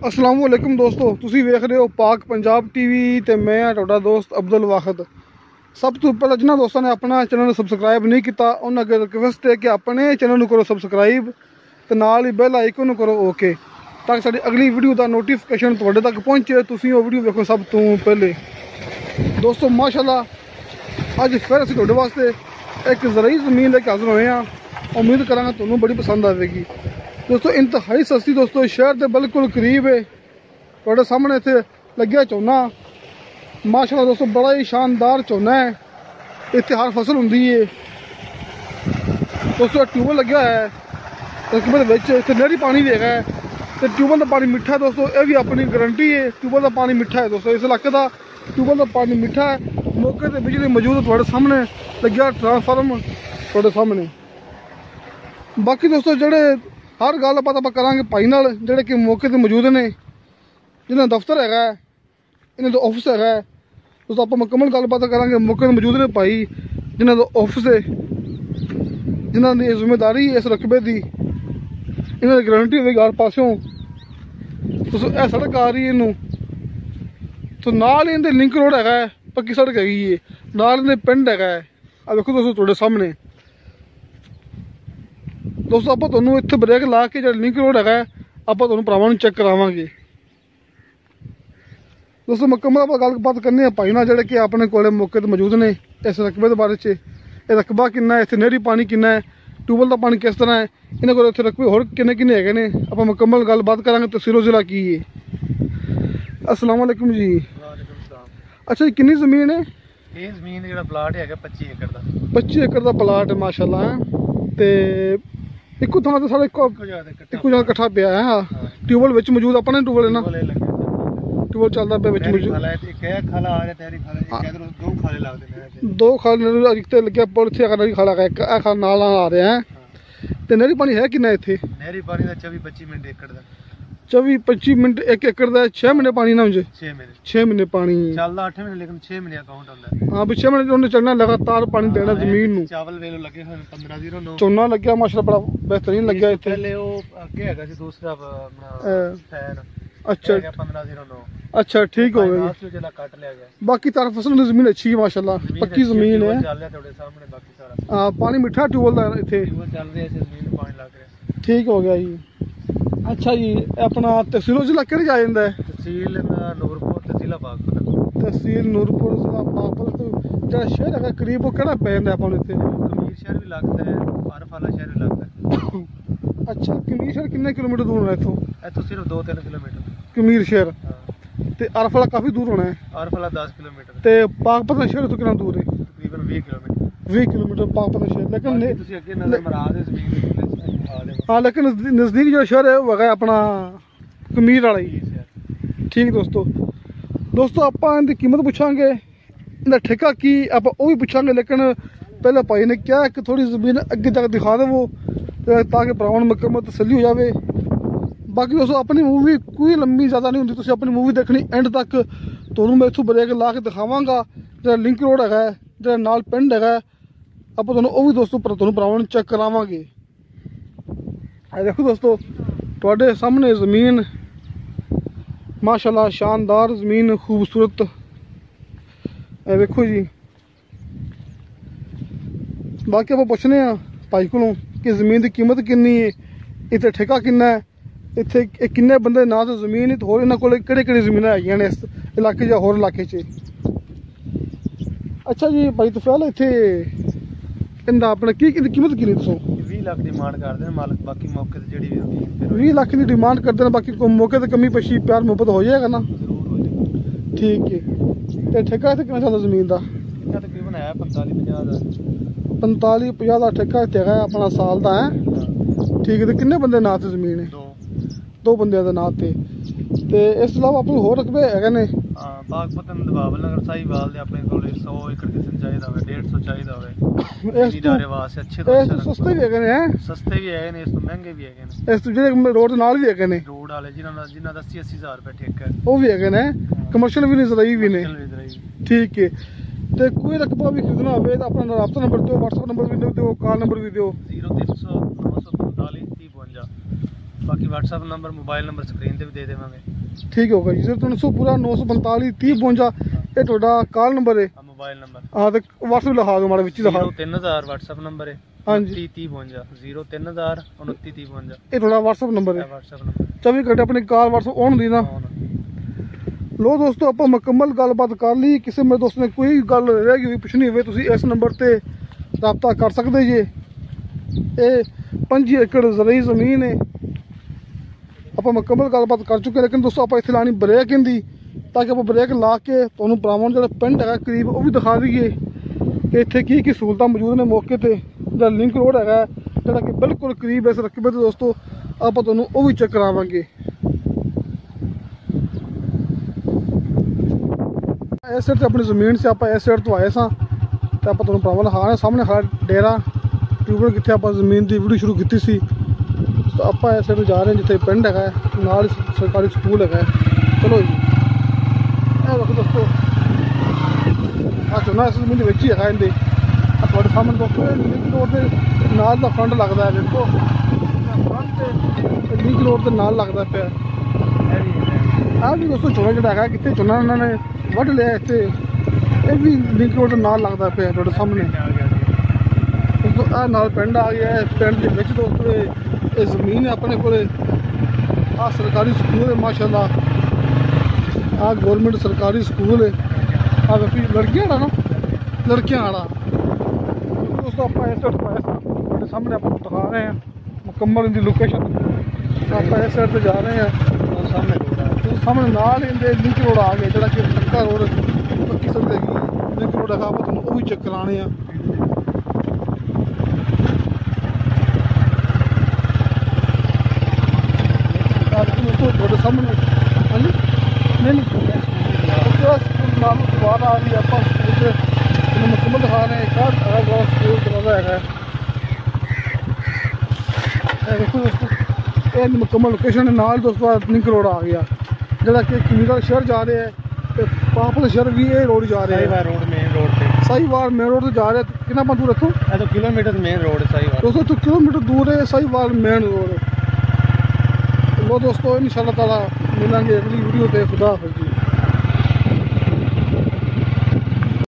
अस्सलाम वालेकुम दोस्तों, तुसी वेख रहे हो पाक पंजाब टीवी ते मैं तुहाडा दोस्त अब्दुल वाहिद। सब तो पहले जिन्होंने दोस्तों ने अपना चैनल सबसक्राइब नहीं किया उन्होंने अगर रिक्वेस्ट है कि अपने चैनल करो सबसक्राइब तो नाल ही बेल आइकन करो ओके, ताकि साडी अगली वीडियो का नोटिफिकेशन तुहाडे तक पहुंचे, तुसी वो वीडियो देखो सब तो पहले। दोस्तों माशाल्लाह अज फिर असीं तुहाडे वास्ते एक ज़रई ज़मीन लेके हाज़र होए हैं। उम्मीद करांगा तुहानूं बड़ी पसंद आएगी। दोस्तों इंतहाई सस्ती, दोस्तों शहर के बिल्कुल करीब है। थोड़े सामने इत्थे लग्या झोना माशाल्लाह दोस्तों, बड़ा ही शानदार झोना है। इत्थे हर फसल हुंदी है दोस्तों। ट्यूबल लग्या है रकबे दे विच, इत्थे नहरी पानी भी है तो ट्यूबल का पानी मिठा है दोस्तों। ये भी अपनी गारंटी है, ट्यूबल का पानी मिठा है दोस्तों। इस इलाके का ट्यूबल का पानी मिठा है। मौके पर बिजली मौजूद है, थोड़े सामने लग्या ट्रांसफार्म थोड़े सामने। बाकी दोस्तों जेडे हर गल बात आप करांगे भाई नाल जेडे कि मौके पर मौजूद ने, जिन्हें दफ्तर है, इन्हें ऑफिस है दोस्तों। आप मुकम्मल गलबात करांगे। मौके पर मौजूद ने भाई जिन्हों का ऑफिस है, जिन्होंने की जिम्मेदारी इस रकबे की, इन्होंने गारंटी होगी हर पासों। दोस्तों यह सड़क आ रही है इनू तो नाल ही इनके लिंक रोड है, पक्की सड़क हैगी है, नाल इनके पिंड है। आ देखो दोस्तों थोड़े सामने दोस्तों आप इत्थे ब्रेक ला के जो लिंक रोड है आप भरावां चेक करावांगे। दोस्तों मुकम्मल आप गलबात करनी है भाई ना जेडे कि अपने कोले मौके पर मौजूद ने इस रकबे के बारे च। रकबा किन्ना है, इत्थे नहरी पानी किन्ना है, ट्यूबल का पानी किस तरह है, इन्होंने को इत्थे रकबे होर किन्ने किन्ने हैगे ने, आप मुकम्मल गलबात करांगे। तहसीलो जिला की है। अस्सलाम वालेकुम जी। अच्छा जी कितनी जमीन है? ये जमीन जेड़ा प्लाट है 25 एकड़ का। 25 एकड़ का प्लाट है माशाल्लाह है। ते इक्को थां ते सारा इक्को जगह कट्ठा पिया है। हाँ ट्यूबल विच मौजूद अपने ट्यूबल है ना, ट्यूबल चलदा पे विच मौजूद। दो खाले इत्थे लग्या पुल, इत्थे नहरी खाला है, एक खाल नाल आ रहा है। ते नहरी पानी है किन्ना इत्थे? नहरी पानी दा 24-25 मिनट एकड़ दा। 24-25 मिनट एक एकड़ दा 6 महीने पानी ना मुझे 6 महीने पानी चलदा 8 महीने, लेकिन 6 महीने अकाउंट होंदा। हाँ भी 6 महीने उन्हें चलना लगातार पानी देना जमीन नूं। चावल वेलो लगे हुए 1509 झोना लग्या माशाल्लाह बड़ा बेहतरीन लग्या इत्थे। पहले वो अगे हैगा सी दूसरा फैन। अच्छा 1509। अच्छा ठीक हो गया। कट लिया गया। बाकी तार फसल की जमीन अच्छी है माशाल्लाह, पक्की जमीन है। हाँ पानी मिठा ट्यूबल का इत्थे चल रहा है, जमीन पानी लग रहा। ठीक हो गया जी। अच्छा जी अपना तहसीलो जिला केड़े जा जांदा है? तहसील नूरपुर, तहसील बागपत। तहसील नूरपुर जिला बागपत। तो जो शहर है करीब वो केड़ा पै जांदा अपन इत्थे? कमीर शहर भी लगता है, आरफाला शहर भी लगता है। अच्छा कमीर शहर कितने किलोमीटर दूर है इत्थों? इत्थों सिर्फ 2-3 किलोमीटर कमीर शहर ते अरफला काफी दूर होना है। अरफला 10 किलोमीटर ते पाकपत शहर तो कितना दूर है? तकरीबन 20 किलोमीटर। 20 किलोमीटर पाकपत शहर। लेकिन तुसी अगे नजर मरा दे जमीन। हाँ लेकिन नज़दीक जो शहर है वो है अपना कमीर वाला ही। ठीक दोस्तों आप इनकी कीमत पूछांगे, इनका ठेका की आप वो भी पूछांगे, लेकिन पहले भाई ने क्या है कि थोड़ी जमीन अगे तक दिखा दे वो, ताकि भरावां मुकम्मल तसल्ली हो जाए। बाकी दोस्तों अपनी मूवी कोई लंबी ज़्यादा नहीं होंगी, तुसीं अपनी मूवी देखनी एंड तक। तुहानूं मैं इत्थों ब्रेक ला के दिखावांगा जो लिंक रोड है, जो नाल पिंड है, आप तुहानूं वो भी दोस्तों तुहानूं भरावां चेक करावांगे। देखो दोस्तों तुहाडे सामने जमीन माशाल्लाह शानदार जमीन खूबसूरत। देखो जी बाकी आप पुछने भाई को कि जमीन की कीमत कितनी है, इत्थे ठेका किन्ना है, इत्थे किन्ने बंदे ना तो जमीन होर इन्हां कोल केह्ड़ी जमीन है ने इस इलाके या होर इलाके च। अच्छा जी भाई तो फिलहाल इत्थे इंदा अपने की कीमत किन्नी दसो? 20 लाख डिमांड करते हैं मालिक, बाकी मौके ते जेहड़ी भी होगी 20 लाख की डिमांड करते हैं। बाकी मौके ते कमी पेशी प्यार मुहब्बत हो जाएगा ना? जरूर हो जाएगी। ठीक है। तो ठेका इत्थे कितना चलदा जमीन का? इतना तकरीबन है 45-50 दा। 45-50 का ठेका इत्थे है अपना साल का है। ठीक है। तो किन्ने बंदे नां ते जमीन है? दो बंदे के नां ते। इस अलावा अपने होर रकबे है ने? बागपत दबावल नगर साहिवाल दे अपने कोल 100 एकड़ किस्म चाहिदा होवे, 150 चाहिदा होवे। इदारे वास्ते अच्छे तो सस्ते भी है हैं, सस्ते भी है ने, इस तो महंगे भी है ने। इस तो जेडे रोड नाल भी है ने, रोड वाले जिन्हां दा 80-80 हज़ार रुपए ठेका है वो भी है ने, कमर्शियल भी ने, ज़रई भी ने। ठीक है। तो कोई रकबा भी खरीदना हो तो अपना राब्ता नंबर दो, व्हाट्सएप नंबर भी दो, कॉल नंबर भी दो। 0300 945 3052। ਬਾਕੀ WhatsApp number mobile number screen ਤੇ ਵੀ ਦੇ ਦੇਵਾਂਗੇ। ਠੀਕ ਹੋਗਾ ਜੀ। 0300 ਪੂਰਾ 945 3052 ਇਹ ਤੁਹਾਡਾ ਕਾਲ ਨੰਬਰ ਹੈ। ਮੋਬਾਈਲ ਨੰਬਰ ਹਾਂ ਤੇ WhatsApp ਲਿਖਾ ਦਿਓ ਮਾੜੇ ਵਿੱਚ ਹੀ ਲਿਖਾ 03000 WhatsApp ਨੰਬਰ ਹੈ। ਹਾਂਜੀ 3052 03000 293052 ਇਹ ਤੁਹਾਡਾ WhatsApp ਨੰਬਰ ਹੈ। WhatsApp ਨੰਬਰ 24 ਘੰਟੇ ਆਪਣੀ ਕਾਲ WhatsApp ਔਨ ਹੁੰਦੀ ਨਾ। ਲੋ ਦੋਸਤੋ ਆਪਾਂ ਮੁਕੰਮਲ ਗੱਲਬਾਤ ਕਰ ਲਈ। ਕਿਸੇ ਮੇਰੇ ਦੋਸਤ ਨੇ ਕੋਈ ਗੱਲ ਰਹਿ ਗਈ ਹੋਈ ਪੁੱਛਣੀ ਹੋਵੇ ਤੁਸੀਂ ਇਸ ਨੰਬਰ ਤੇ ਰਾਬਤਾ ਕਰ ਸਕਦੇ ਜੇ। ਇਹ 5 ਏਕੜ ਜ਼ਰਈ ਜ਼ਮੀਨ ਹੈ। ਆਪਾਂ ਮੁਕੰਮਲ ਗੱਲਬਾਤ ਕਰ ਚੁੱਕੇ ਲੇਕਿਨ ਦੋਸਤੋ ਆਪਾਂ ਇੱਥੇ ਲਾਣੀ ਬ੍ਰੇਕ ਹੁੰਦੀ ਤਾਂ ਕਿ ਆਪਾਂ ਬ੍ਰੇਕ ਲਾ ਕੇ ਤੁਹਾਨੂੰ ਭਰਾਵਾਂ ਨੂੰ ਜਿਹੜਾ ਪਿੰਡ ਹੈਗਾ ਕਰੀਬ ਉਹ ਵੀ ਦਿਖਾ ਦਈਏ ਕਿ ਇੱਥੇ ਕੀ ਕੀ ਸਹੂਲਤਾਂ ਮੌਜੂਦ ਨੇ ਮੌਕੇ ਤੇ। ਜਿਹੜਾ ਲਿੰਕ ਰੋਡ ਹੈਗਾ ਜਿਹੜਾ ਕਿ ਬਿਲਕੁਲ ਕਰੀਬ ਇਸ ਰਕਬੇ ਤੇ ਦੋਸਤੋ ਆਪਾਂ ਤੁਹਾਨੂੰ ਉਹ ਵੀ ਚੈੱਕ ਕਰਾਵਾਂਗੇ। ਇਸ ਸਾਈਡ ਤੇ ਆਪਣੀ ਜ਼ਮੀਨ ਸੀ ਆਪਾਂ ਇਸ ਸਾਈਡ ਤੋਂ ਆਏ ਸਾਂ ਤੇ ਆਪਾਂ ਤੁਹਾਨੂੰ ਭਰਾਵਾਂ ਦਿਖਾ ਸਾਹਮਣੇ ਸਾਡਾ ਡੇਰਾ ਟਿਊਬਲ ਕਿੱਥੇ ਆਪਾਂ ਜ਼ਮੀਨ ਦੀ ਵੀਡੀਓ ਸ਼ੁਰੂ ਕੀਤੀ ਸੀ। ਤਾਂ ਆਪਾਂ ਇਸ ਸਾਈਡ ਜਾ ਰਹੇ ਹਾਂ ਜਿੱਥੇ ਪਿੰਡ ਹੈਗਾ ਨਾਲ ਸਰਕਾਰੀ ਸਕੂਲ ਹੈਗਾ। ਚਲੋ ਜੀ ਇਹ ਦੇਖੋ ਦੋਸਤੋ ਆ ਝੋਨਾ ਇਸ ਜ਼ਮੀਨ ਦੇ ਵਿੱਚ ਹੀ ਹੈਗਾ ਇਹਦੇ। ਆ ਤੁਹਾਡੇ ਸਾਹਮਣੇ ਦੋਸਤੋ ਲਿੰਕ ਰੋਡ ਦੇ ਨਾਲ ਦਾ ਫਰੰਟ ਲੱਗਦਾ ਹੈ। ਦੇਖੋ ਫਰੰਟ ਤੇ ਲਿੰਕ ਰੋਡ ਦੇ ਨਾਲ ਲੱਗਦਾ ਪਿਆ। ਆਹ ਵੀ ਦੋਸਤੋ ਝੋਨਾ ਜਿਹੜਾ ਹੈਗਾ ਕਿੱਥੇ ਝੋਨਾ ਉਹਨਾਂ ਨੇ ਵੱਢ ਲਿਆ ਇੱਥੇ ਇਹ ਵੀ ਲਿੰਕ ਰੋਡ ਦੇ ਨਾਲ ਲੱਗਦਾ ਪਿਆ ਤੁਹਾਡੇ ਸਾਹਮਣੇ। ਦੋਸਤੋ ਆਹ ਨਾਲ ਪਿੰਡ ਆ ਗਿਆ। ਪਿੰਡ ਦੇ ਵਿੱਚ ਦੋਸਤੋ ਇਹ ਜ਼ਮੀਨ ਹੈ ਆਪਣੇ ਕੋਲ। ਆਹ ਸਰਕਾਰੀ ਸਕੂਲ ਹੈ ਮਾਸ਼ਾਅੱਲਾ। ਆਹ ਗੌਰਮੈਂਟ ਸਰਕਾਰੀ ਸਕੂਲ ਹੈ। ਆਹ ਵੇਖੋ ਲੜਕੀਆਂ ਵਾਲਾ ਨਾ ਲੜਕਿਆਂ ਵਾਲਾ। ਦੋਸਤੋ ਆਪਾਂ ਇਸ ਸਾਈਡ ਪਾਇਆ ਤੁਹਾਡੇ ਸਾਹਮਣੇ ਆਪਾਂ ਦਿਖਾ ਰਹੇ ਹਾਂ ਮੁਕੰਮਲ ਦੀ ਲੋਕੇਸ਼ਨ। ਆਪਾਂ ਇਸ ਸਾਈਡ ਤੇ ਜਾ ਰਹੇ ਹਾਂ ਸਾਹਮਣੇ ਨਾਲ ਇਹਦੇ ਲਿੰਕ ਰੋਡ ਆ ਗਿਆ ਜਿਹੜਾ ਕਿ ਪੱਕਾ ਰੋਡ ਪੱਕੀ ਸੜਕ ਹੈਗੀ ਲਿੰਕ ਰੋਡ ਹੈਗਾ। ਆਪਾਂ ਤੁਹਾਨੂੰ ਉਹ ਵੀ ਚੈੱਕ ਕਰਾਉਣੇ ਆ। ਤੁਹਾਡੇ ਸਾਹਮਣੇ ਹਾਂਜੀ ਨਹੀਂ ਨਾਲ ਦੁਬਾਰਾ ਆ ਰਹੀ ਆਪਾਂ ਤੁਹਾਨੂੰ ਮੁਕੰਮਲ ਦਿਖਾ ਰਹੇ ਹਾਂ। ਸਕੂਲ ਚਲਾਉਂਦਾ ਹੈਗਾ ਦੇਖੋ ਦੋਸਤੋ ਇਹ ਮੁਕੰਮਲ ਲੋਕੇਸ਼ਨ ਦੇ ਨਾਲ ਦੋਸਤੋ ਲਿੰਕ ਰੋਡ ਆ ਗਿਆ ਜਿਹੜਾ ਕਿ ਕਮੀਰਾ ਸ਼ਹਿਰ ਜਾ ਰਿਹਾ ਹੈ ਤੇ ਪਾਪਲ ਸ਼ਹਿਰ ਵੀ ਇਹ ਰੋਡ ਜਾ ਰਿਹਾ ਹੈ। ਰੋਡ ਮੇਨ ਰੋਡ ਤੇ ਸਾਹੀਵਾਲ ਮੇਨ ਰੋਡ ਤੇ ਜਾ ਰਿਹਾ। ਕਿੰਨਾ ਪਾ ਦੂਰ ਇੱਥੋਂ? ਇਹ ਤਾਂ ਕਿਲੋਮੀਟਰ ਮੇਨ ਰੋਡ ਸਾਹੀਵਾਲ ਦੋਸਤੋ ਇੱਥੋਂ ਕਿਲੋਮੀਟਰ ਦੂਰ ਹੈ ਸਾਹੀਵਾਲ ਮੇਨ ਰੋਡ। ਲੋ ਦੋਸਤੋ ਇਨਸ਼ਾਅੱਲਾ ਤਾਲਾ ਮਿਲਾਂਗੇ ਅਗਲੀ ਵੀਡੀਓ ਤੇ। ਖੁਦਾ ਹਾਫਿਜ਼ ਜੀ।